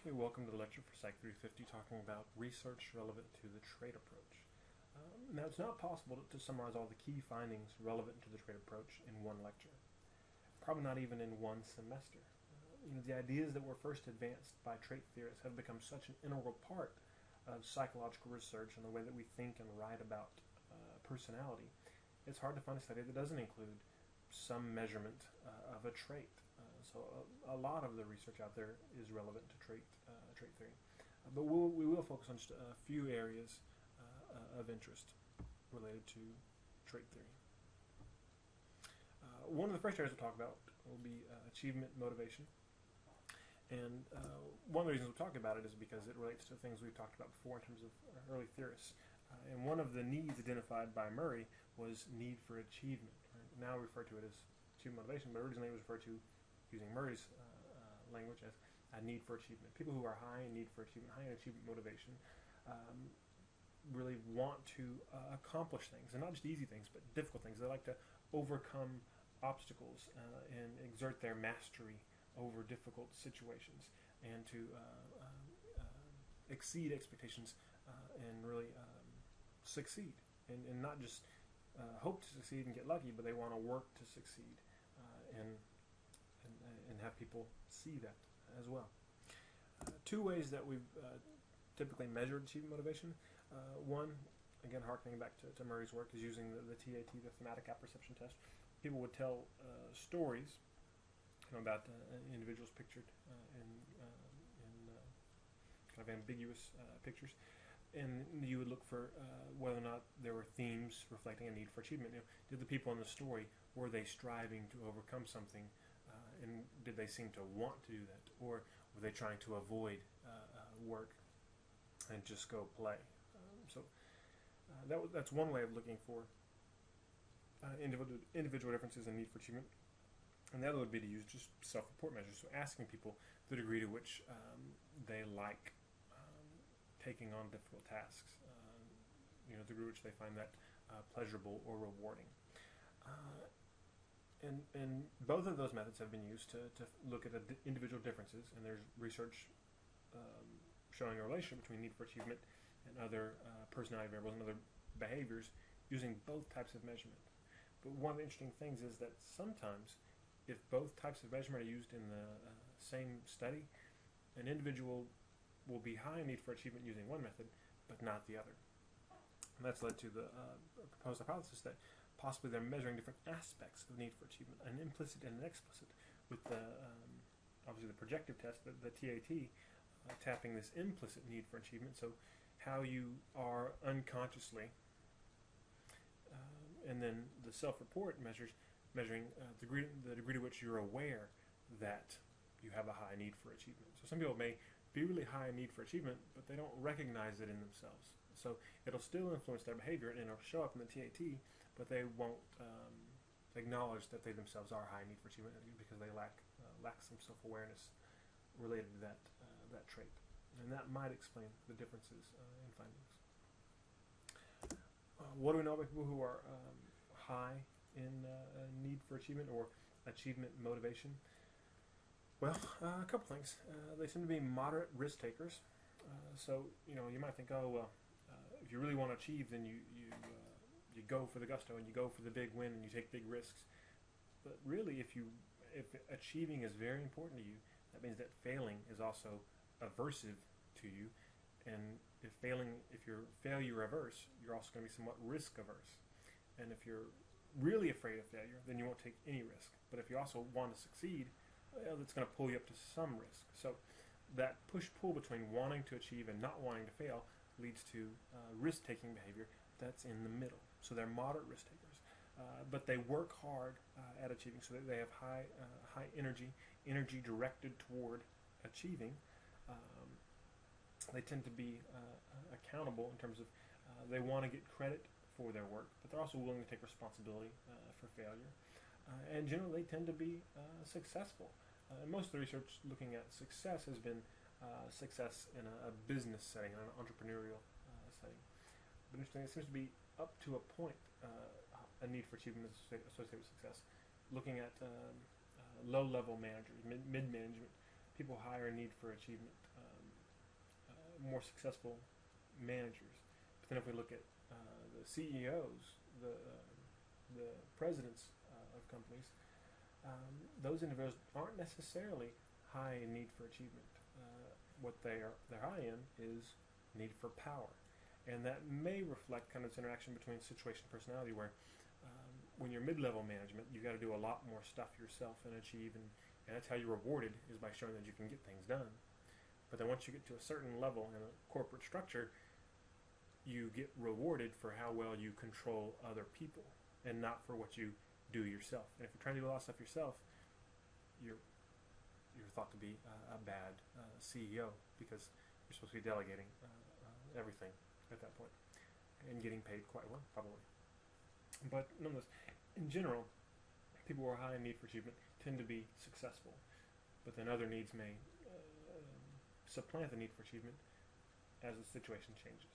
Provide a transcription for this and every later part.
Hey, welcome to the lecture for Psych 350 talking about research relevant to the trait approach. Now, it's not possible to summarize all the key findings relevant to the trait approach in one lecture, probably not even in one semester. The ideas that were first advanced by trait theorists have become such an integral part of psychological research and the way that we think and write about personality. It's hard to find a study that doesn't include some measurement of a trait. So a lot of the research out there is relevant to trait theory. But we will focus on just a few areas of interest related to trait theory. One of the first areas we'll talk about will be achievement motivation. And one of the reasons we'll talk about it is because it relates to things we've talked about before in terms of early theorists. And one of the needs identified by Murray was need for achievement. Right? Now we refer to it as achievement motivation, but originally it was referred to, using Murray's language, as a need for achievement. People who are high in need for achievement, high in achievement motivation, really want to accomplish things, and not just easy things, but difficult things. They like to overcome obstacles and exert their mastery over difficult situations, and to exceed expectations and really succeed, and not just hope to succeed and get lucky, but they want to work to succeed and have people see that as well. Two ways that we've typically measured achievement motivation. One, again, harkening back to Murray's work, is using the TAT, the thematic apperception test. People would tell stories about individuals pictured in kind of ambiguous pictures, and you would look for whether or not there were themes reflecting a need for achievement. Did the people in the story, were they striving to overcome something, and did they seem to want to do that, or were they trying to avoid work and just go play? That's one way of looking for individual differences in need for achievement. And the other would be to use just self-report measures, so asking people the degree to which they like taking on difficult tasks, the degree to which they find that pleasurable or rewarding. And both of those methods have been used to look at individual differences, and there's research showing a relationship between need for achievement and other personality variables and other behaviors using both types of measurement. But one of the interesting things is that sometimes, if both types of measurement are used in the same study, an individual will be high in need for achievement using one method, but not the other. And that's led to the proposed hypothesis that possibly they're measuring different aspects of need for achievement, an implicit and an explicit, with obviously the projective test, the TAT, tapping this implicit need for achievement, so how you are unconsciously, and then the self-report measuring the degree to which you're aware that you have a high need for achievement. So some people may be really high in need for achievement, but they don't recognize it in themselves. So it'll still influence their behavior, and it'll show up in the TAT, but they won't acknowledge that they themselves are high in need for achievement because they lack some self-awareness related to that trait. And that might explain the differences in findings. What do we know about people who are high in need for achievement or achievement motivation? Well, a couple things. They seem to be moderate risk takers. So you might think, oh well, if you really want to achieve, then you go for the gusto and you go for the big win and you take big risks. But really, if achieving is very important to you, that means that failing is also aversive to you. And if you're failure averse, you're also going to be somewhat risk averse. And if you're really afraid of failure, then you won't take any risk. But if you also want to succeed, well, that's going to pull you up to some risk. So that push-pull between wanting to achieve and not wanting to fail leads to risk-taking behavior that's in the middle. So they're moderate risk takers, but they work hard at achieving, so that they have high energy directed toward achieving. They tend to be accountable in terms of they want to get credit for their work, but they're also willing to take responsibility for failure. And generally, they tend to be successful. And most of the research looking at success has been success in a business setting, in an entrepreneurial setting. But interestingly, it seems to be up to a point a need for achievement is associated with success. Looking at low-level managers, mid-management, people higher need for achievement, more successful managers. But then if we look at the CEOs, the presidents of companies, those individuals aren't necessarily high in need for achievement. What they're high in is need for power, and that may reflect kind of this interaction between situation and personality, where when you're mid-level management, you got to do a lot more stuff yourself and achieve, and that's how you're rewarded, is by showing that you can get things done. But then once you get to a certain level in a corporate structure, you get rewarded for how well you control other people, and not for what you do yourself. And if you're trying to do a lot of stuff yourself, you're thought to be a bad CEO, because you're supposed to be delegating everything at that point and getting paid quite well, probably. But nonetheless, in general, people who are high in need for achievement tend to be successful, but then other needs may supplant the need for achievement as the situation changes.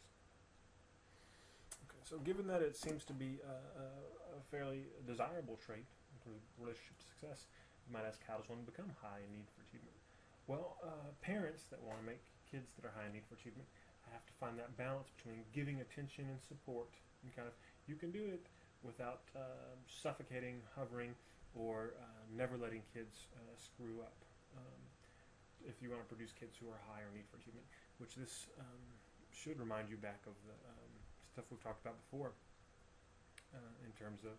Okay, so given that it seems to be a fairly desirable trait in terms of relationship to success, you might ask, how does one become high in need for achievement? Well, parents that want to make kids that are high in need for achievement have to find that balance between giving attention and support, and kind of, you can do it without suffocating, hovering, or never letting kids screw up. If you want to produce kids who are high or need for achievement, which this should remind you back of the stuff we've talked about before, in terms of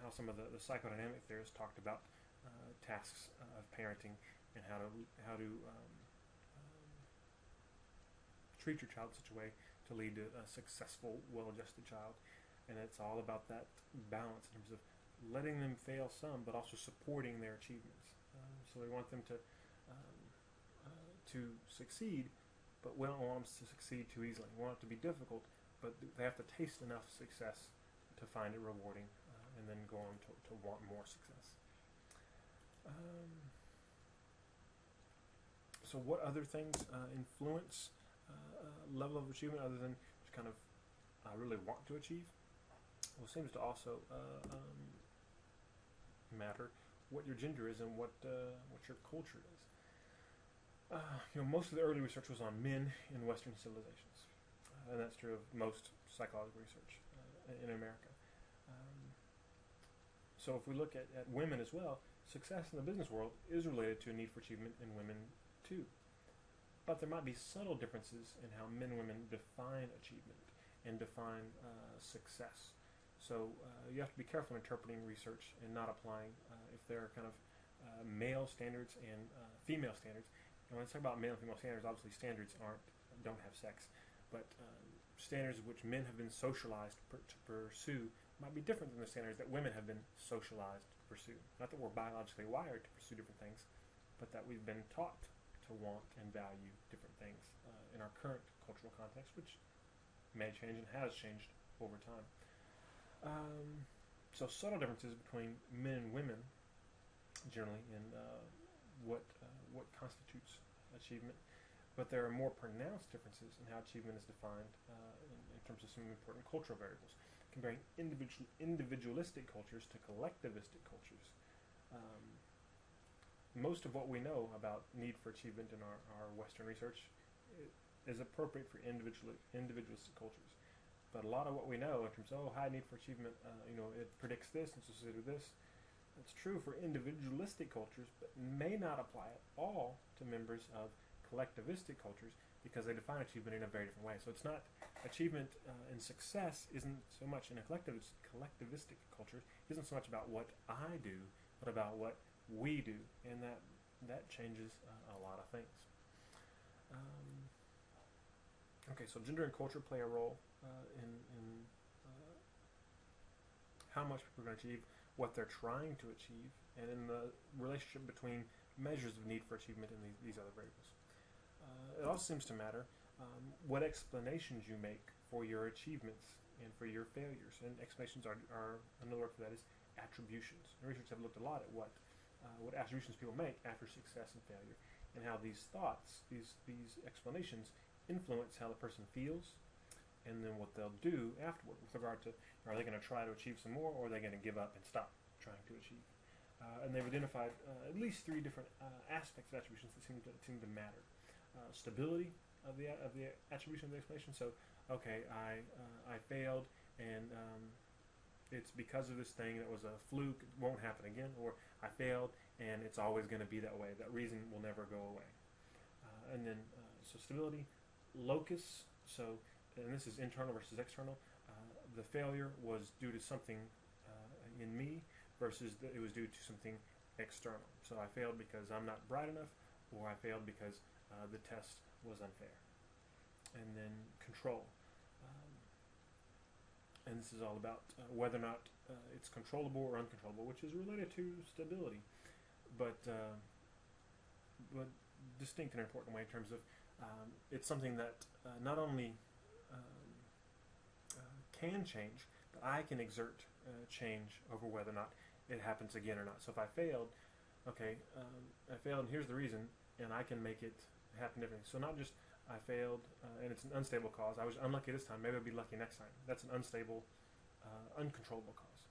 how some of the psychodynamic theorists talked about tasks of parenting, and how to treat your child in such a way to lead to a successful, well-adjusted child. And it's all about that balance in terms of letting them fail some, but also supporting their achievements. So we want them to succeed, but we don't want them to succeed too easily. We want it to be difficult, but they have to taste enough success to find it rewarding, and then go on to want more success. So what other things influence level of achievement, other than just kind of I really want to achieve? Well, it seems to also matter what your gender is and what your culture is. Most of the early research was on men in Western civilizations, and that's true of most psychological research in America. So if we look at women as well, success in the business world is related to a need for achievement in women too. But there might be subtle differences in how men and women define achievement and define success. So you have to be careful interpreting research and not applying if there are kind of male standards and female standards. And when I talk about male and female standards, obviously standards don't have sex, but standards which men have been socialized to pursue might be different than the standards that women have been socialized to pursue. Not that we're biologically wired to pursue different things, but that we've been taught to want and value different things in our current cultural context, which may change and has changed over time. So subtle differences between men and women, generally, in what constitutes achievement, but there are more pronounced differences in how achievement is defined in terms of some important cultural variables, comparing individualistic cultures to collectivistic cultures. Most of what we know about need for achievement in our Western research is appropriate for individualistic cultures. But a lot of what we know in terms of high need for achievement, it predicts this and associated with this. It's true for individualistic cultures, but may not apply at all to members of collectivistic cultures, because they define achievement in a very different way. So it's not achievement and success isn't so much in a collectivistic culture, isn't so much about what I do, but about what we do, and that changes a lot of things. Okay, so gender and culture play a role in how much people are going to achieve, what they're trying to achieve, and in the relationship between measures of need for achievement and these other variables. It also seems to matter what explanations you make for your achievements and for your failures. And explanations are another word for that is attributions. And researchers have looked a lot at what attributions people make after success and failure, and how these thoughts, these explanations, influence how the person feels, and then what they'll do afterward with regard to, are they going to try to achieve some more, or are they going to give up and stop trying to achieve? And they've identified at least 3 different aspects of attributions that seem to matter. Stability of the attribution of the explanation. So, okay, I failed, and it's because of this thing that was a fluke. It won't happen again. Or I failed, and it's always going to be that way. That reason will never go away. And then, so stability, locus. So, and this is internal versus external. The failure was due to something in me versus it was due to something external. So I failed because I'm not bright enough, or I failed because the test was unfair. And then control. And this is all about whether or not it's controllable or uncontrollable, which is related to stability, but distinct in an important way in terms of it's something that not only can change, but I can exert change over whether or not it happens again or not. So if I failed, okay, I failed, and here's the reason, and I can make it happen differently. So not just I failed, and it's an unstable cause. I was unlucky this time. Maybe I'll be lucky next time. That's an unstable, uncontrollable cause.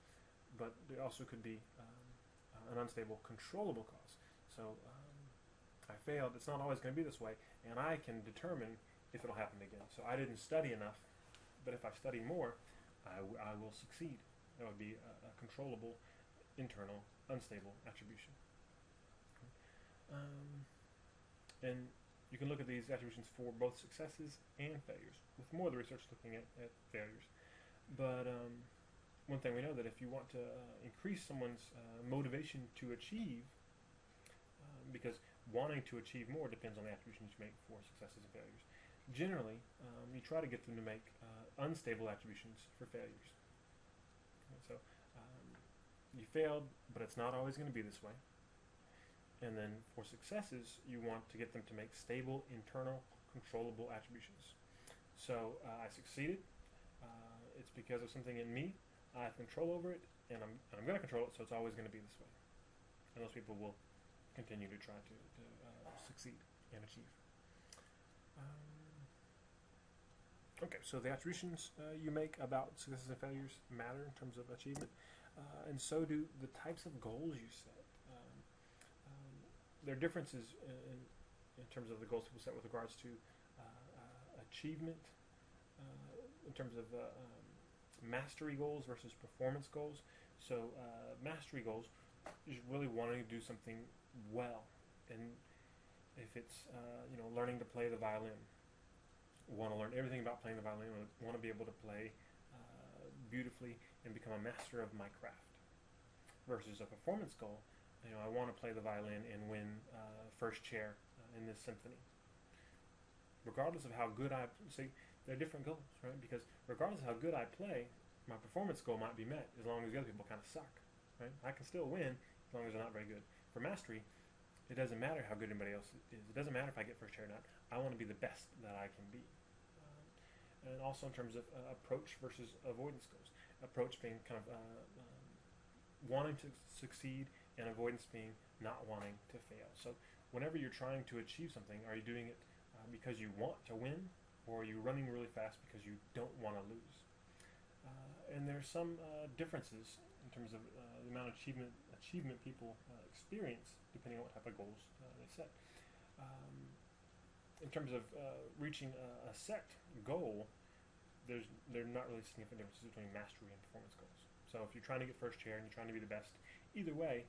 But it also could be an unstable, controllable cause. So I failed. It's not always going to be this way, and I can determine if it'll happen again. So I didn't study enough, but if I study more, I will succeed. That would be a controllable, internal, unstable attribution. And you can look at these attributions for both successes and failures, with more of the research looking at failures. But one thing we know that if you want to increase someone's motivation to achieve, because wanting to achieve more depends on the attributions you make for successes and failures. Generally, you try to get them to make unstable attributions for failures. Okay, so you failed, but it's not always going to be this way. And then for successes, you want to get them to make stable, internal, controllable attributions. So I succeeded. It's because of something in me. I have control over it, and I'm going to control it, so it's always going to be this way. And those people will continue to try to succeed and achieve. Okay, so the attributions you make about successes and failures matter in terms of achievement, and so do the types of goals you set. There are differences in terms of the goals people set with regards to achievement, in terms of mastery goals versus performance goals. So mastery goals is really wanting to do something well, and if it's learning to play the violin, want to learn everything about playing the violin, want to be able to play beautifully and become a master of my craft. Versus a performance goal, I want to play the violin and win first chair in this symphony. Regardless of how good there are different goals, right? Because regardless of how good I play, my performance goal might be met as long as the other people kind of suck, right? I can still win as long as they're not very good. For mastery, it doesn't matter how good anybody else is. It doesn't matter if I get first chair or not. I want to be the best that I can be. And also in terms of approach versus avoidance goals. Approach being kind of wanting to succeed, and avoidance being not wanting to fail. So whenever you're trying to achieve something, are you doing it because you want to win, or are you running really fast because you don't want to lose? And there's some differences in terms of the amount of achievement people experience depending on what type of goals they set. In terms of reaching a set goal, there are not really significant differences between mastery and performance goals. So if you're trying to get first chair and you're trying to be the best, either way,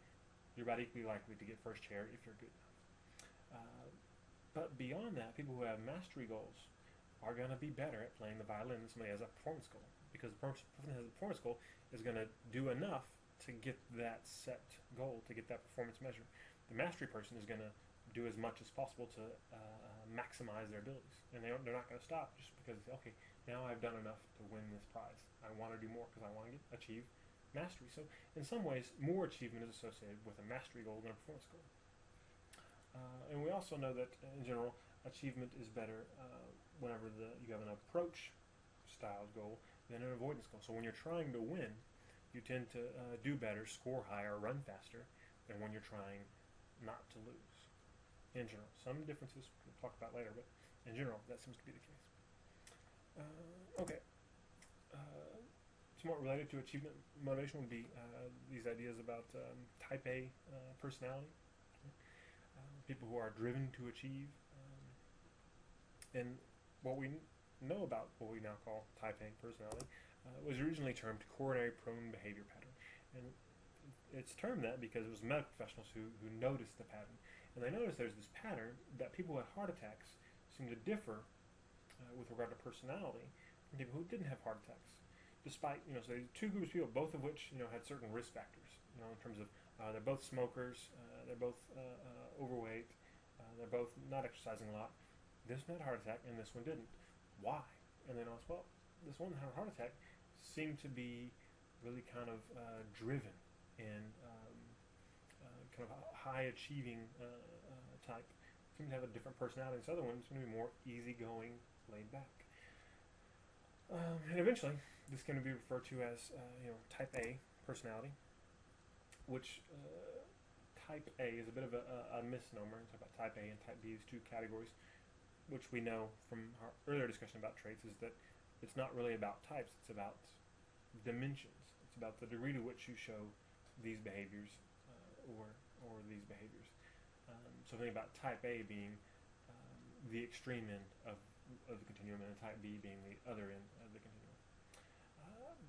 you're about equally likely to get first chair if you're good enough. But beyond that, people who have mastery goals are going to be better at playing the violin than somebody who has a performance goal, because the person who has a performance goal is going to do enough to get that set goal, to get that performance measure. The mastery person is going to do as much as possible to maximize their abilities, and they're not going to stop just because, okay, now I've done enough to win this prize. I want to do more because I want to achieve mastery. So in some ways, more achievement is associated with a mastery goal than a performance goal. And we also know that in general, achievement is better whenever you have an approach style goal than an avoidance goal. So when you're trying to win, you tend to do better, score higher, run faster than when you're trying not to lose. In general, some differences we'll talk about later, but in general, that seems to be the case. Okay. Some somewhat related to achievement motivation would be these ideas about type A personality, people who are driven to achieve. And what we know about what we now call type A personality was originally termed coronary prone behavior pattern. And it's termed that because it was medical professionals who noticed the pattern. And they noticed there's this pattern that people who had heart attacks seem to differ with regard to personality from people who didn't have heart attacks. Despite, so two groups of people, both of which, had certain risk factors, in terms of they're both smokers, they're both overweight, they're both not exercising a lot. This one had a heart attack and this one didn't. Why? And then I was, well, this one that had a heart attack seemed to be really kind of driven and kind of a high achieving type. Seemed to have a different personality. This other one seemed to be more easygoing, laid back. And eventually, this can be referred to as type A personality, which type A is a bit of a misnomer. Talk about type A and type B as two categories, which we know from our earlier discussion about traits is that it's not really about types, it's about dimensions. It's about the degree to which you show these behaviors or these behaviors. So think about type A being the extreme end of the continuum and type B being the other end of the continuum.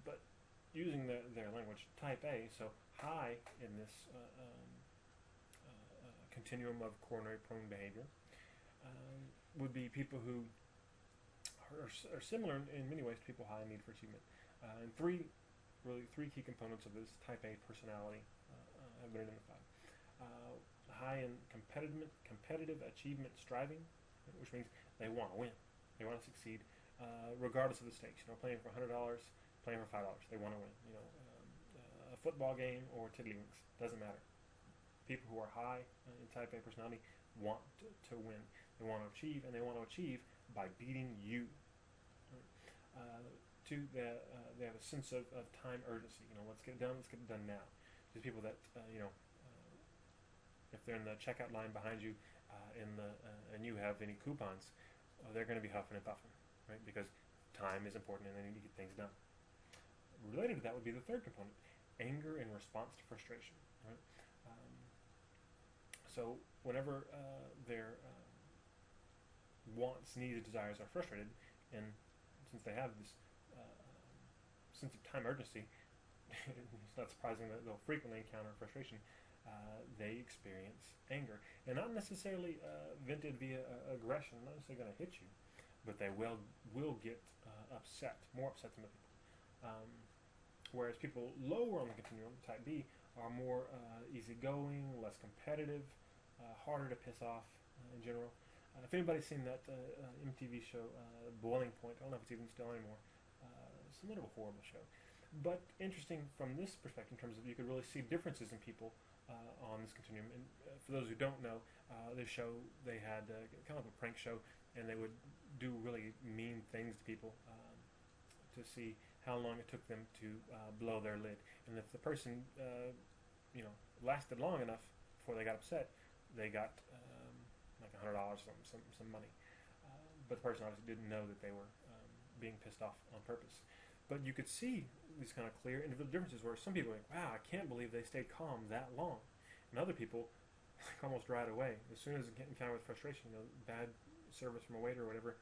But using their language, type A, so high in this continuum of coronary prone behavior, would be people who are similar in many ways to people high in need for achievement. And three key components of this type A personality have been identified. High in competitive achievement striving, which means they want to win, they want to succeed, regardless of the stakes. Playing for $100, playing for $5, they want to win. A football game or tiddlywinks, doesn't matter. People who are high in type A personality want to win. They want to achieve, and they want to achieve by beating you. Two, they have a sense of time urgency. Let's get it done. Let's get it done now. These people that if they're in the checkout line behind you, and you have any coupons, they're going to be huffing and puffing, right? Because time is important, and they need to get things done. Related to that would be the third component: anger in response to frustration. Right? So whenever their wants, needs, desires are frustrated, and since they have this sense of time urgency, it's not surprising that they'll frequently encounter frustration. They experience anger, and not necessarily vented via aggression, not necessarily going to hit you, but they will get upset, more upset than other people. Whereas people lower on the continuum, type B, are more easygoing, less competitive, harder to piss off in general. If anybody's seen that MTV show, Boiling Point, I don't know if it's even still anymore. Somewhat of a horrible show. But interesting from this perspective in terms of you could really see differences in people on this continuum. And for those who don't know, this show, they had kind of a prank show, and they would do really mean things to people to see how long it took them to blow their lid. And if the person lasted long enough before they got upset, they got like $100, some money. But the person obviously didn't know that they were being pissed off on purpose. But you could see these kind of clear individual differences where some people are like, wow, I can't believe they stayed calm that long. And other people, like almost right away, as soon as they get encountered with frustration, bad service from a waiter or whatever,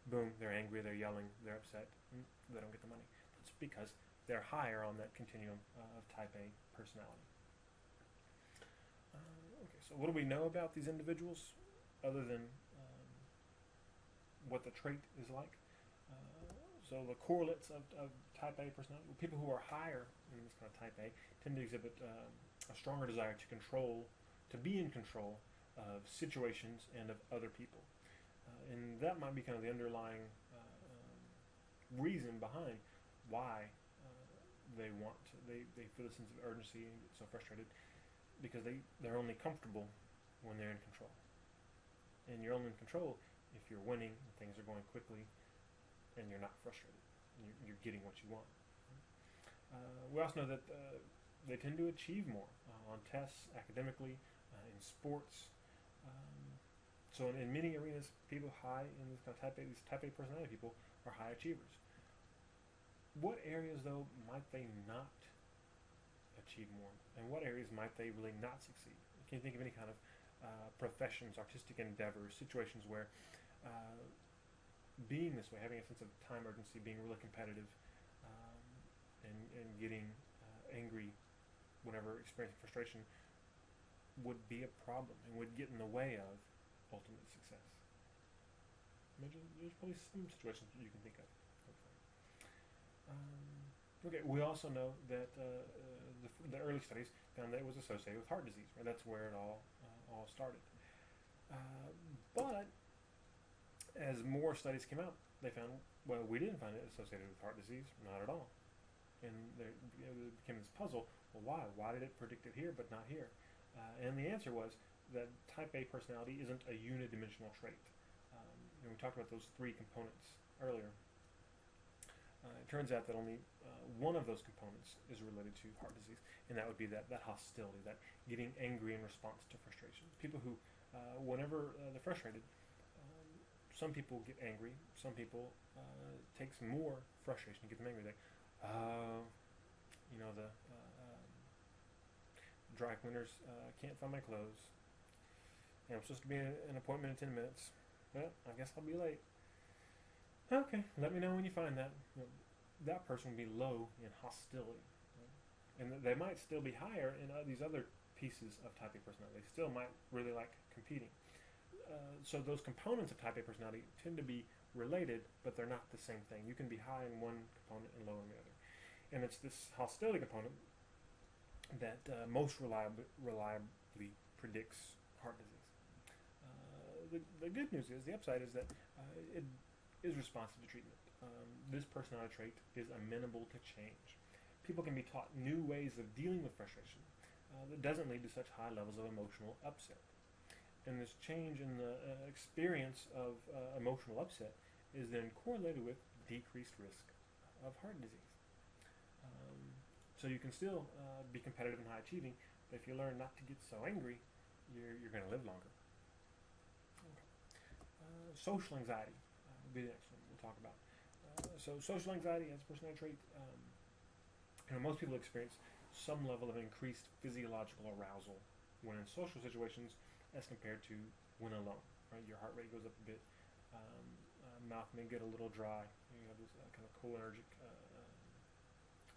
boom, they're angry, they're yelling, they're upset, and they don't get the money. It's because they're higher on that continuum of type A personality. Okay, so what do we know about these individuals other than what the trait is like? So the correlates of type A personality, people who are higher in this kind of type A tend to exhibit a stronger desire to be in control of situations and of other people. And that might be kind of the underlying reason behind why they feel a sense of urgency and get so frustrated, because they're only comfortable when they're in control. And you're only in control if you're winning and things are going quickly and you're not frustrated. You're getting what you want. We also know that they tend to achieve more on tests, academically, in sports. So in many arenas, people high in this kind of these type A personality people are high achievers. What areas, though, might they not achieve more, and what areas might they really not succeed? Can you think of any kind of professions, artistic endeavors, situations where being this way, having a sense of time urgency, being really competitive, um, and getting angry whenever experiencing frustration would be a problem and would get in the way of ultimate success? Imagine there's probably some situations you can think of. Okay, we also know that the early studies found that it was associated with heart disease. Right? That's where it all started. But as more studies came out, they found, well, we didn't find it associated with heart disease, not at all. And there became this puzzle. Well, why? Why did it predict it here but not here? And the answer was that type A personality isn't a unidimensional trait. We talked about those three components earlier. It turns out that only one of those components is related to heart disease, and that would be that hostility, that getting angry in response to frustration. People who, whenever they're frustrated, some people get angry. Some people takes more frustration to get them angry. Like, the dry cleaners can't find my clothes. And I'm supposed to be in an appointment in 10 minutes. Well, I guess I'll be late. Okay, let me know when you find that. That person will be low in hostility. Right? And they might still be higher in these other pieces of type A personality. They still might really like competing. So those components of type A personality tend to be related, but they're not the same thing. You can be high in one component and low in the other. And it's this hostility component that most reliably predicts heart disease. The good news is, the upside is that it is responsive to treatment. This personality trait is amenable to change. People can be taught new ways of dealing with frustration that doesn't lead to such high levels of emotional upset. And this change in the experience of emotional upset is then correlated with decreased risk of heart disease. So you can still be competitive and high achieving, but if you learn not to get so angry, you're going to live longer. Social anxiety will be the next one we'll talk about. So social anxiety as a personality trait, most people experience some level of increased physiological arousal when in social situations as compared to when alone. Right, your heart rate goes up a bit, mouth may get a little dry. You have this kind of cholinergic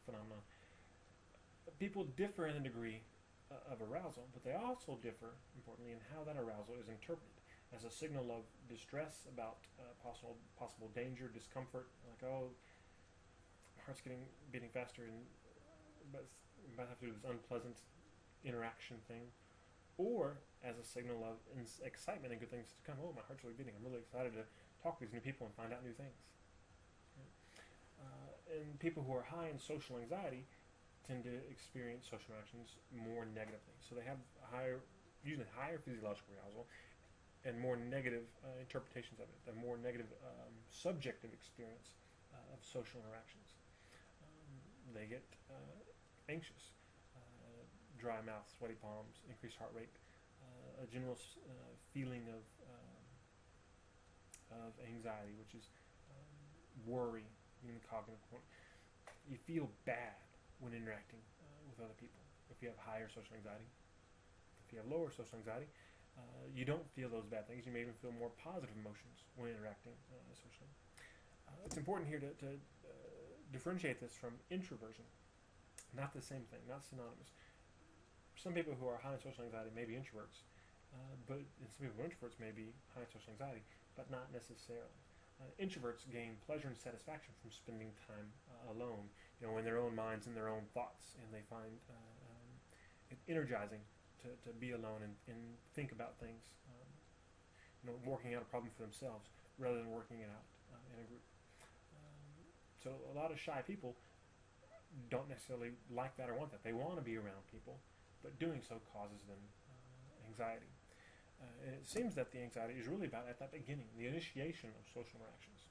phenomenon. People differ in the degree of arousal, but they also differ, importantly, in how that arousal is interpreted. As a signal of distress about possible danger, discomfort, like, oh, my heart's beating faster, but we might have to do this unpleasant interaction thing, or as a signal of excitement and good things to come. Oh, my heart's really beating. I'm really excited to talk to these new people and find out new things. And people who are high in social anxiety tend to experience social interactions more negatively. So they have usually higher physiological arousal and more negative interpretations of it, a more negative subjective experience of social interactions. They get anxious, dry mouth, sweaty palms, increased heart rate, a general feeling of anxiety, which is worry, cognitive component. You feel bad when interacting with other people if you have higher social anxiety. If you have lower social anxiety, you don't feel those bad things. You may even feel more positive emotions when interacting socially. It's important here to differentiate this from introversion. Not the same thing, not synonymous. Some people who are high in social anxiety may be introverts, but some people who are introverts may be high in social anxiety, but not necessarily. Introverts gain pleasure and satisfaction from spending time alone, in their own minds and their own thoughts, and they find it energizing to be alone and think about things, working out a problem for themselves rather than working it out in a group. So a lot of shy people don't necessarily like that or want that. They want to be around people, but doing so causes them anxiety. And it seems that the anxiety is really about at that beginning, the initiation of social interactions.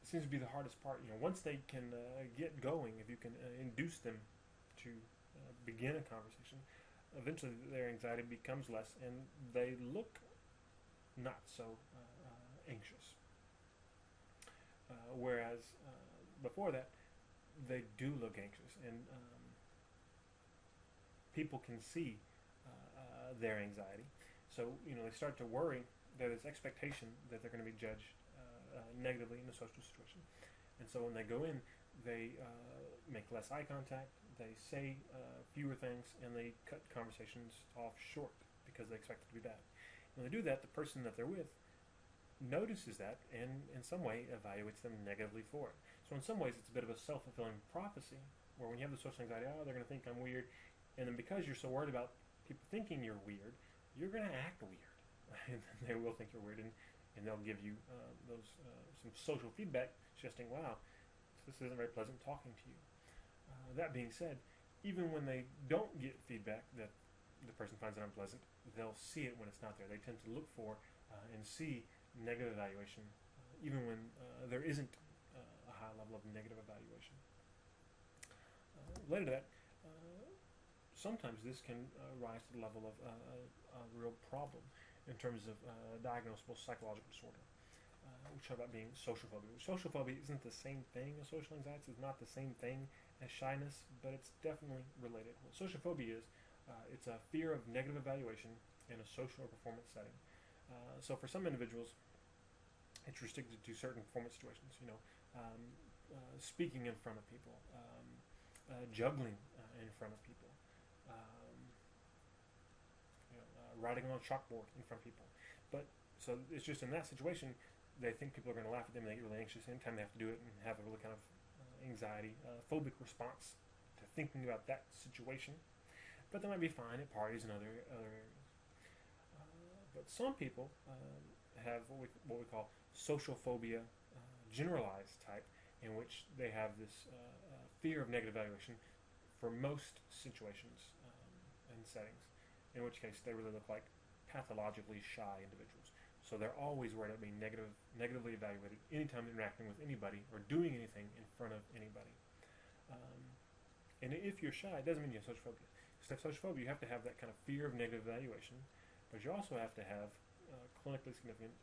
Seems to be the hardest part. Once they can get going, if you can induce them to begin a conversation, eventually their anxiety becomes less, and they look not so anxious. Whereas before that, they do look anxious, and people can see their anxiety. So they start to worry. There's expectation that they're going to be judged negatively in a social situation, and so when they go in, they make less eye contact. They say fewer things, and they cut conversations off short because they expect it to be bad. When they do that, the person that they're with notices that and in some way evaluates them negatively for it. So in some ways it's a bit of a self-fulfilling prophecy where when you have the social anxiety, oh, they're going to think I'm weird, and then because you're so worried about people thinking you're weird, you're going to act weird. And they will think you're weird, and they'll give you some social feedback suggesting, wow, this isn't very pleasant talking to you. That being said, even when they don't get feedback that the person finds it unpleasant, they'll see it when it's not there. They tend to look for and see negative evaluation, even when there isn't a high level of negative evaluation. Related to that, sometimes this can rise to the level of a real problem in terms of diagnosable psychological disorder. We talk about being social phobia. Social phobia isn't the same thing as social anxiety. It's not the same thing as shyness, but it's definitely related. What social phobia is, it's a fear of negative evaluation in a social or performance setting. So for some individuals, it's restricted to certain performance situations. Speaking in front of people, juggling in front of people, writing on a chalkboard in front of people. But so it's just in that situation, they think people are going to laugh at them. They get really anxious anytime they have to do it and have a really kind of anxiety, phobic response to thinking about that situation. But they might be fine at parties and other areas. But some people have what we call social phobia, generalized type, in which they have this fear of negative evaluation for most situations and settings, in which case they really look like pathologically shy individuals. So they're always worried about being negatively evaluated anytime they're interacting with anybody or doing anything in front of anybody. And if you're shy, it doesn't mean you have social phobia. To have social phobia, you have to have that kind of fear of negative evaluation, but you also have to have clinically significant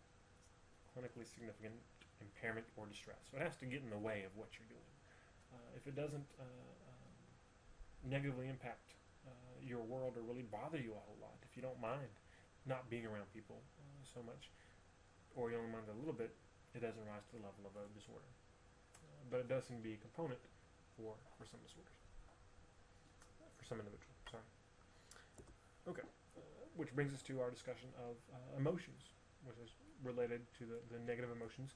impairment or distress. So it has to get in the way of what you're doing. If it doesn't negatively impact your world or really bother you a whole lot, if you don't mind not being around people so much, or you only mind a little bit, it doesn't rise to the level of a disorder. But it does seem to be a component for some disorders, for some individuals. Sorry. Okay. Which brings us to our discussion of emotions, which is related to the negative emotions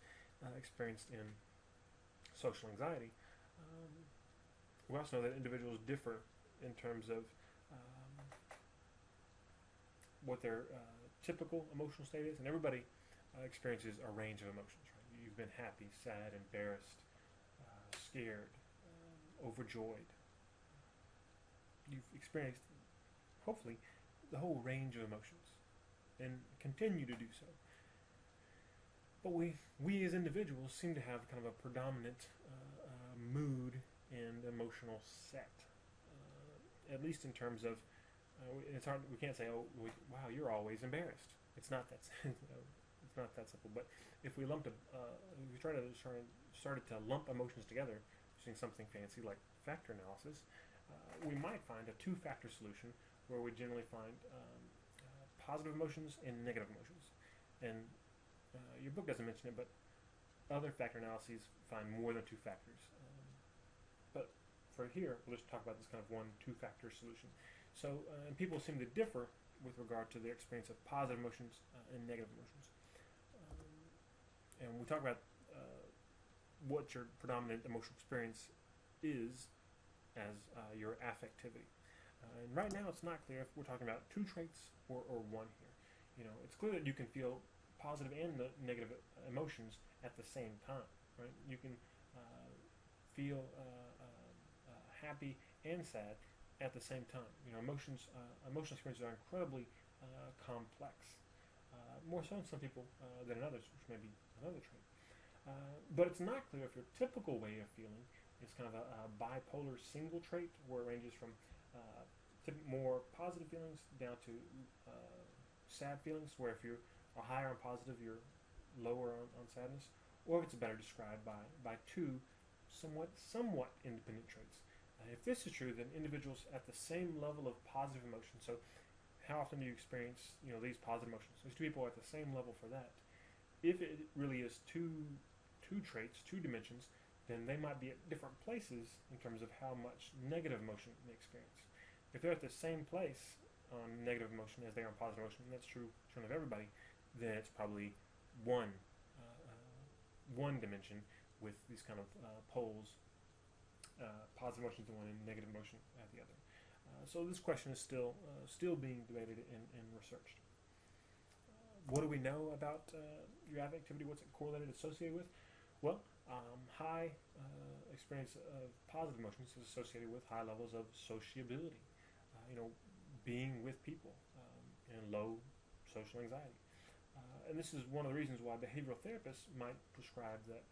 experienced in social anxiety. We also know that individuals differ in terms of what their typical emotional state is, and everybody experiences a range of emotions. Right? You've been happy, sad, embarrassed, scared, overjoyed. You've experienced, hopefully, the whole range of emotions, and continue to do so. But we as individuals seem to have kind of a predominant mood and emotional set, at least in terms of it's hard. We can't say, "Oh, wow, you're always embarrassed." It's not that. It's not that simple. But if we started to lump emotions together, using something fancy like factor analysis, we might find a two-factor solution where we generally find positive emotions and negative emotions. And your book doesn't mention it, but other factor analyses find more than two factors. But for here, we'll just talk about this kind of one two-factor solution. So, and people seem to differ with regard to their experience of positive emotions and negative emotions. And we talk about what your predominant emotional experience is as your affectivity. And right now, it's not clear if we're talking about two traits or one here. It's clear that you can feel positive and negative emotions at the same time. Right? You can feel happy and sad at the same time. Emotional experiences are incredibly complex, more so in some people than in others, which may be another trait. But it's not clear if your typical way of feeling is kind of a bipolar single trait, where it ranges from more positive feelings down to sad feelings, where if you're are higher on positive, you're lower on sadness, or if it's better described by two somewhat independent traits. If this is true, then individuals at the same level of positive emotion, so how often do you experience these positive emotions? There's two people at the same level for that. If it really is two traits, two dimensions, then they might be at different places in terms of how much negative emotion they experience. If they're at the same place on negative emotion as they are on positive emotion, and that's true of everybody, then it's probably one one dimension with these kind of poles, positive emotions in one and negative emotion at the other. So this question is still being debated and researched. What do we know about your affectivity? What's it correlated, associated with? Well, high experience of positive emotions is associated with high levels of sociability. Being with people, and low social anxiety. And this is one of the reasons why behavioral therapists might prescribe that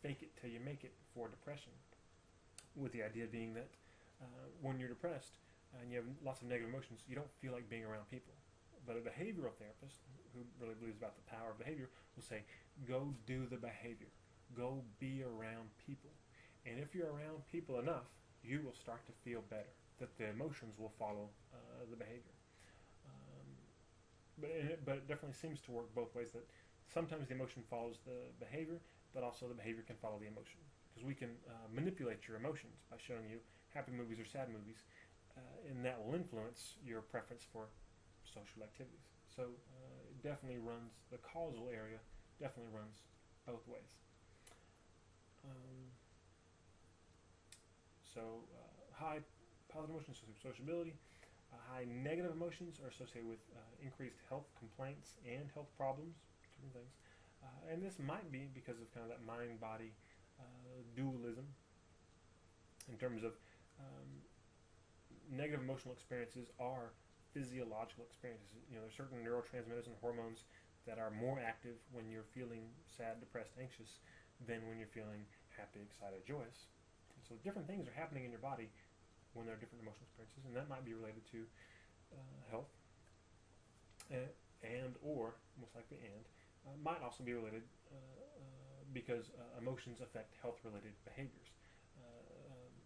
fake it till you make it for depression, with the idea being that when you're depressed and you have lots of negative emotions, you don't feel like being around people. But a behavioral therapist who really believes about the power of behavior will say, go do the behavior. Go be around people. And if you're around people enough, you will start to feel better, that the emotions will follow the behavior. But it definitely seems to work both ways, that sometimes the emotion follows the behavior, but also the behavior can follow the emotion. Because we can manipulate your emotions by showing you happy movies or sad movies, and that will influence your preference for social activities. So it definitely runs, the causal area definitely runs both ways. High positive emotions associated with sociability. High negative emotions are associated with increased health complaints and health problems, different things. And this might be because of kind of that mind-body dualism in terms of negative emotional experiences are physiological experiences. There's certain neurotransmitters and hormones that are more active when you're feeling sad, depressed, anxious than when you're feeling happy, excited, joyous. And so different things are happening in your body when there are different emotional experiences, and that might be related to health, and or most likely might also be related because emotions affect health-related behaviors,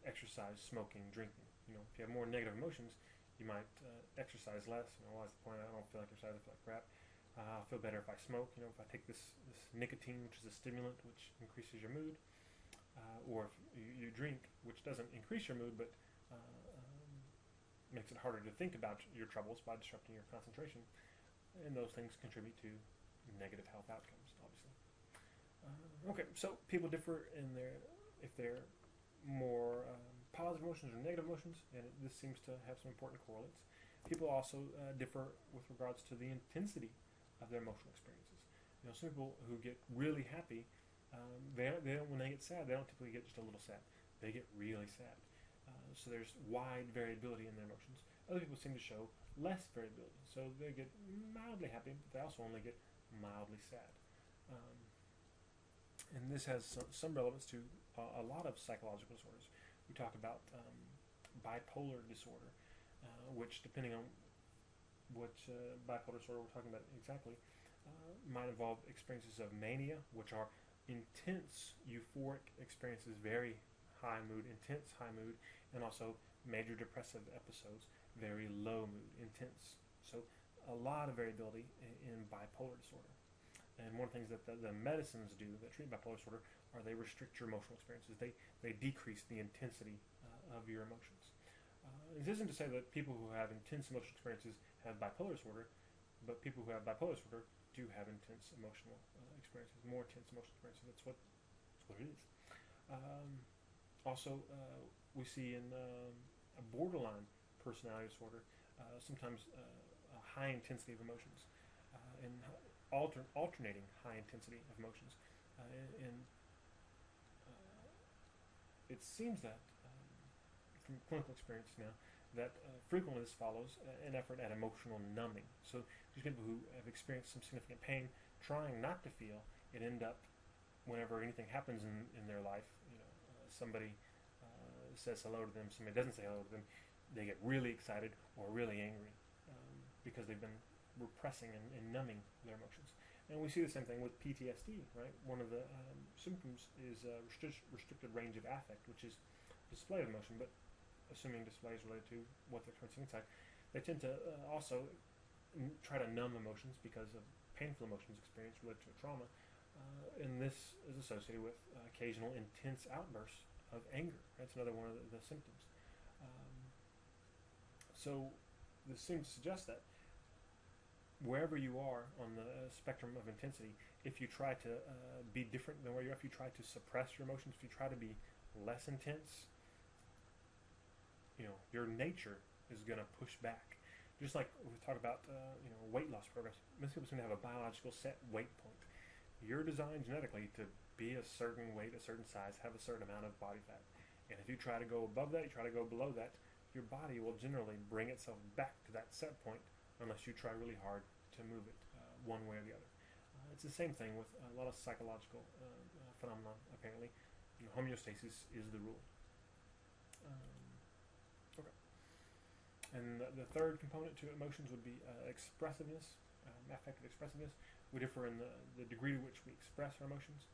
exercise, smoking, drinking. If you have more negative emotions, you might exercise less. What's the point? I don't feel like exercising, I feel like crap. I'll feel better if I smoke. If I take this nicotine, which is a stimulant, which increases your mood, or if you drink, which doesn't increase your mood, but makes it harder to think about your troubles by disrupting your concentration, and those things contribute to negative health outcomes, obviously. Okay, so people differ in if they're more positive emotions or negative emotions, and this seems to have some important correlates. People also differ with regards to the intensity of their emotional experiences. Some people who get really happy, they don't, when they get sad, they don't typically get just a little sad. They get really sad. So there's wide variability in their emotions. Other people seem to show less variability. So they get mildly happy, but they also only get mildly sad. And this has some relevance to a lot of psychological disorders. We talk about bipolar disorder, which, depending on which bipolar disorder we're talking about exactly, might involve experiences of mania, which are intense euphoric experiences, very high mood, intense high mood, and also major depressive episodes, very low mood, intense. So a lot of variability in bipolar disorder. And one of the things that the medicines do that treat bipolar disorder are they restrict your emotional experiences. They decrease the intensity of your emotions. This isn't to say that people who have intense emotional experiences have bipolar disorder, but people who have bipolar disorder do have intense emotional experiences, more intense emotional experiences. That's what it is. Also, we see in a borderline personality disorder sometimes a high intensity of emotions and alternating high intensity of emotions. And it seems that, from clinical experience now, that frequently this follows an effort at emotional numbing. So these people who have experienced some significant pain, trying not to feel, it end up, whenever anything happens in their life, somebody says hello to them, somebody doesn't say hello to them, they get really excited or really angry because they've been repressing and numbing their emotions. And we see the same thing with PTSD, right? One of the symptoms is restricted range of affect, which is display of emotion, but assuming display is related to what they're experiencing inside. They tend to also try to numb emotions because of painful emotions experienced related to a trauma, and this is associated with occasional intense outbursts of anger. That's another one of the symptoms. So this seems to suggest that wherever you are on the spectrum of intensity, if you try to be different than where you are, if you try to suppress your emotions, if you try to be less intense, your nature is going to push back. Just like we talk about weight loss programs, most people seem to have a biological set weight point. You're designed genetically to be a certain weight, a certain size, have a certain amount of body fat. And if you try to go above that, you try to go below that, your body will generally bring itself back to that set point unless you try really hard to move it one way or the other. It's the same thing with a lot of psychological phenomena, apparently. Homeostasis is the rule. Okay. And the third component to emotions would be expressiveness, affective expressiveness. We differ in the degree to which we express our emotions,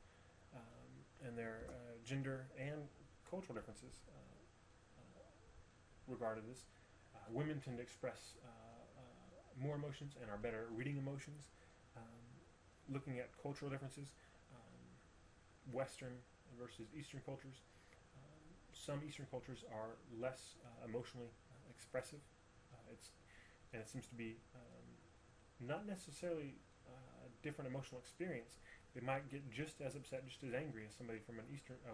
and their gender and cultural differences regarding this. Women tend to express more emotions and are better at reading emotions. Looking at cultural differences, Western versus Eastern cultures, some Eastern cultures are less emotionally expressive. And it seems to be not necessarily a different emotional experience. They might get just as upset, just as angry as somebody from an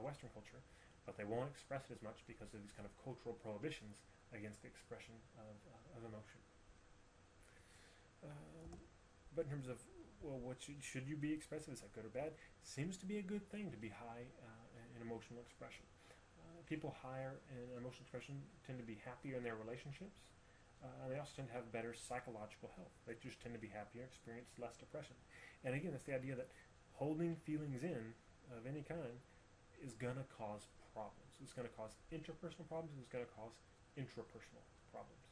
Western culture, but they won't express it as much because of these kind of cultural prohibitions against the expression of emotion. But in terms of, what should you be expressive? Is that good or bad? Seems to be a good thing to be high in emotional expression. People higher in emotional expression tend to be happier in their relationships. They also tend to have better psychological health. They just tend to be happier, experience less depression. And again, it's the idea that holding feelings in of any kind is going to cause problems. It's going to cause interpersonal problems, and it's going to cause intrapersonal problems.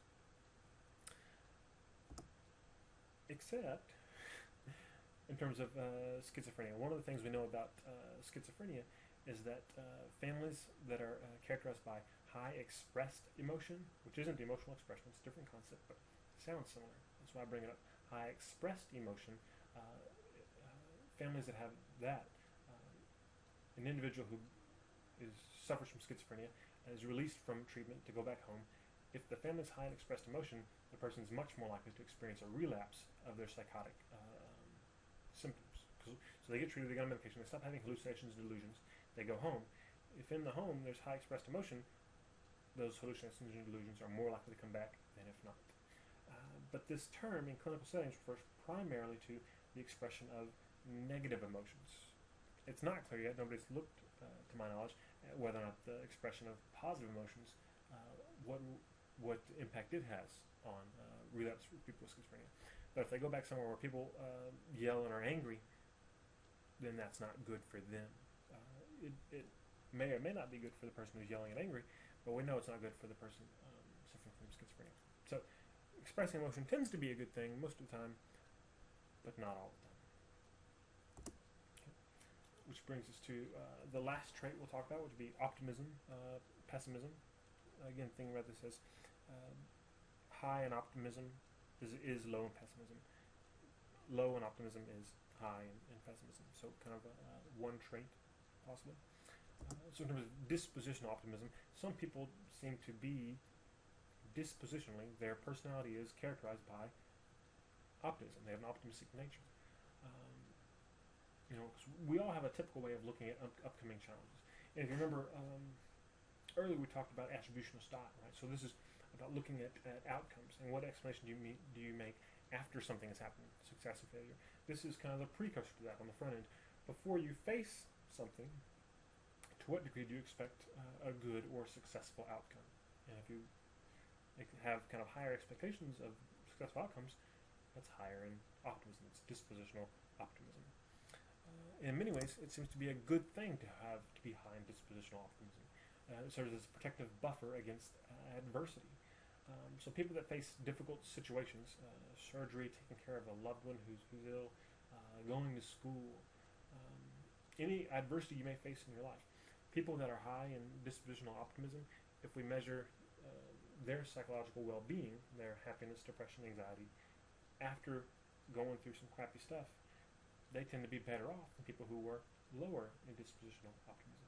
Except in terms of schizophrenia. One of the things we know about schizophrenia is that families that are characterized by high expressed emotion, which isn't the emotional expression, it's a different concept, but it sounds similar. That's why I bring it up. High expressed emotion, families that have that, an individual who suffers from schizophrenia and is released from treatment to go back home, if the family's high in expressed emotion, the person is much more likely to experience a relapse of their psychotic symptoms. So they get treated, they get on medication, they stop having hallucinations and delusions, they go home. If in the home there's high expressed emotion, those hallucinations and delusions are more likely to come back than if not. But this term in clinical settings refers primarily to the expression of negative emotions. It's not clear yet, nobody's looked, to my knowledge, at whether or not the expression of positive emotions, what impact it has on relapse for people with schizophrenia. But if they go back somewhere where people yell and are angry, then that's not good for them. It may or may not be good for the person who's yelling and angry, but we know it's not good for the person suffering from schizophrenia. So expressing emotion tends to be a good thing most of the time, but not all the time. Okay. Which brings us to the last trait we'll talk about, which would be optimism, pessimism. Again, thinking about this as high in optimism is low in pessimism. Low in optimism is high in pessimism. So kind of one trait, possibly. So in terms of dispositional optimism, some people seem to be dispositionally, their personality is characterized by optimism. They have an optimistic nature. We all have a typical way of looking at upcoming challenges. And if you remember, earlier we talked about attributional style, right? So this is about looking at outcomes and what explanation do you make after something has happened, success or failure. This is kind of the precursor to that on the front end. Before you face something, to what degree do you expect a good or successful outcome? And if you have kind of higher expectations of successful outcomes, that's higher in optimism. It's dispositional optimism. In many ways, it seems to be a good thing to be high in dispositional optimism. It serves as a protective buffer against adversity. So people that face difficult situations, surgery, taking care of a loved one who's ill, going to school, any adversity you may face in your life. People that are high in dispositional optimism, if we measure their psychological well-being, their happiness, depression, anxiety, after going through some crappy stuff, they tend to be better off than people who were lower in dispositional optimism.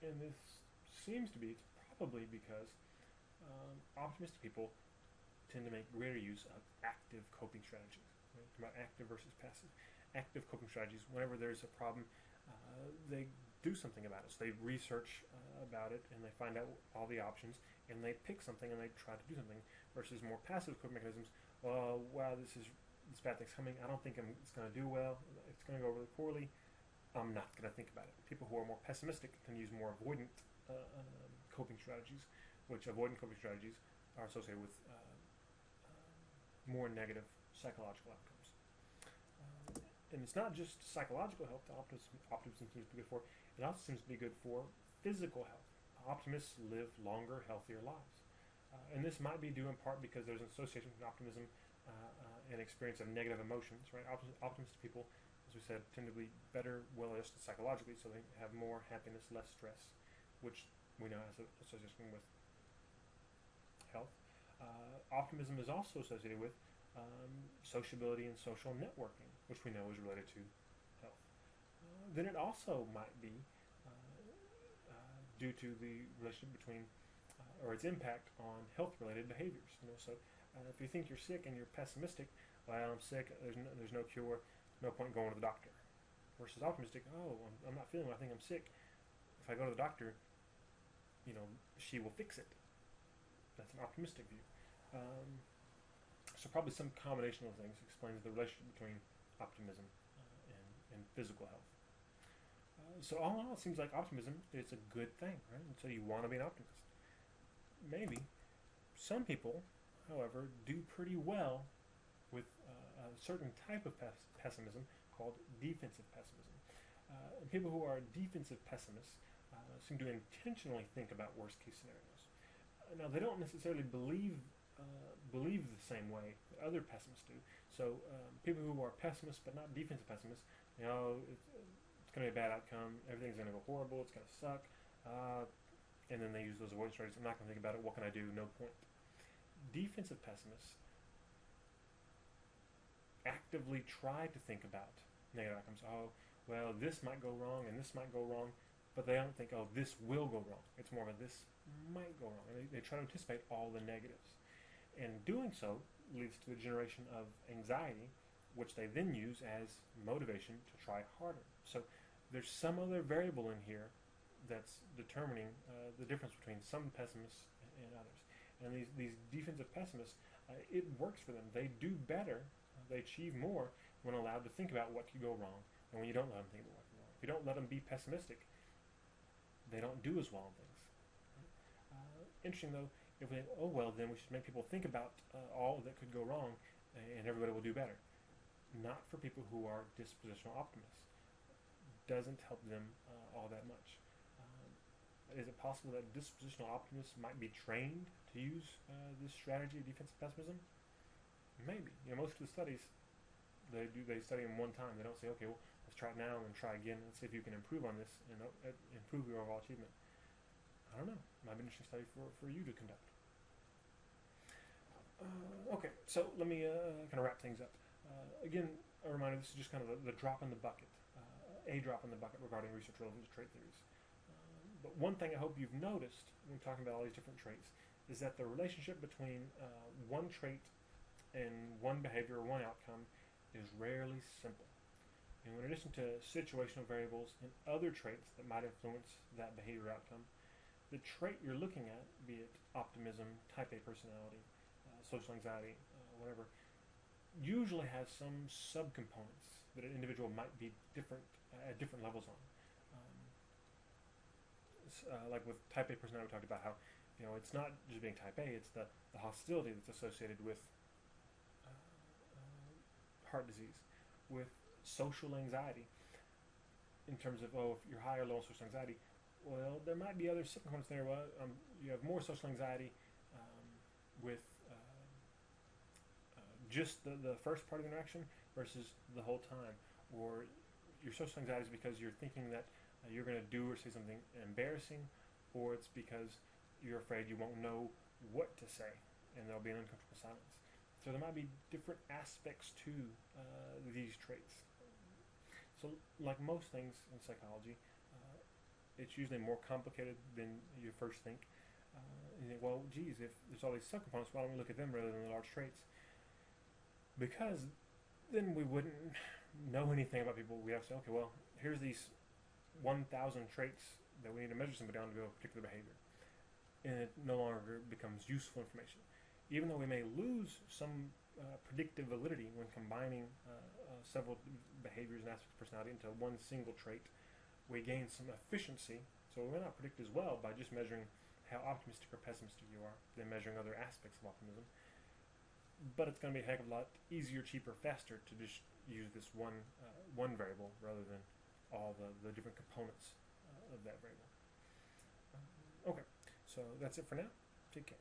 And this seems to be, it's probably because optimistic people tend to make greater use of active coping strategies. Right? About active versus passive. Active coping strategies, whenever there's a problem, they do something about it. So they research about it and they find out all the options and they pick something and they try to do something. Versus more passive coping mechanisms. Well, wow, this bad thing's coming. I don't think it's going to do well. It's going to go really poorly. I'm not going to think about it. People who are more pessimistic can use more avoidant coping strategies, which avoidant coping strategies are associated with more negative psychological outcomes. And it's not just psychological health that optimism seems to be good for. It also seems to be good for physical health. Optimists live longer, healthier lives. And this might be due in part because there's an association between optimism and experience of negative emotions. Right? Optimistic people, as we said, tend to be better, well-adjusted psychologically, so they have more happiness, less stress, which we know has an association with health. Optimism is also associated with sociability and social networking, which we know is related to health. Then it also might be due to the relationship between or its impact on health-related behaviors. So if you think you're sick and you're pessimistic, well, I'm sick. There's no cure. No point going to the doctor. Versus optimistic, oh, I'm not feeling well. I think I'm sick. If I go to the doctor, she will fix it. That's an optimistic view. So probably some combination of things explains the relationship between optimism and physical health. So all in all, it seems like optimism is a good thing, right? And so you want to be an optimist. Maybe some people, however, do pretty well with a certain type of pessimism called defensive pessimism. And people who are defensive pessimists seem to intentionally think about worst-case scenarios. Now, they don't necessarily believe the same way that other pessimists do. So people who are pessimists but not defensive pessimists, it's going to be a bad outcome. Everything's going to go horrible. It's going to suck. And then they use those avoidance strategies. I'm not going to think about it. What can I do? No point. Defensive pessimists actively try to think about negative outcomes. Oh, well, this might go wrong and this might go wrong. But they don't think, oh, this will go wrong. It's more of a this might go wrong. And they try to anticipate all the negatives. And doing so leads to the generation of anxiety, which they then use as motivation to try harder. So there's some other variable in here that's determining the difference between some pessimists and others. And these defensive pessimists, it works for them. They do better, they achieve more when allowed to think about what could go wrong and when you don't let them think about what could go wrong. If you don't let them be pessimistic, they don't do as well in things. Interesting though, if we think, oh well, then we should make people think about all that could go wrong and everybody will do better. Not for people who are dispositional optimists. Doesn't help them all that much. Is it possible that dispositional optimists might be trained to use this strategy of defensive pessimism? Maybe. Most of the studies, they study them one time. They don't say, okay, well, let's try it now and then try again and see if you can improve on this and improve your overall achievement. I don't know. It might be an interesting study for you to conduct. Okay, so let me kind of wrap things up. Again, a reminder, this is just kind of the drop in the bucket, a drop in the bucket regarding research relevant to trait theories. But one thing I hope you've noticed when we're talking about all these different traits is that the relationship between one trait and one behavior or one outcome is rarely simple. And in addition to situational variables and other traits that might influence that behavior outcome, the trait you're looking at, be it optimism, type A personality, social anxiety, whatever, usually has some subcomponents that an individual might be different at different levels on. Like with type A personality, we talked about how it's not just being type A; it's the hostility that's associated with heart disease, with social anxiety. In terms of if you're high or low on social anxiety, Well, there might be other subcomponents there. Well, you have more social anxiety with just the first part of the interaction versus the whole time. Or your social anxiety is because you're thinking that you're going to do or say something embarrassing, or it's because you're afraid you won't know what to say and there'll be an uncomfortable silence. So there might be different aspects to these traits. So, like most things in psychology, it's usually more complicated than you first think. You think, well, geez, if there's all these subcomponents, why don't we look at them rather than the large traits? Because then we wouldn't know anything about people. We have to say, okay, well, here's these 1,000 traits that we need to measure somebody on to build a particular behavior. And it no longer becomes useful information. Even though we may lose some predictive validity when combining several behaviors and aspects of personality into one single trait, we gain some efficiency. So we may not predict as well by just measuring how optimistic or pessimistic you are than measuring other aspects of optimism. But it's going to be a heck of a lot easier, cheaper, faster to just use this one variable rather than all the different components of that variable. Okay, so that's it for now. Take care.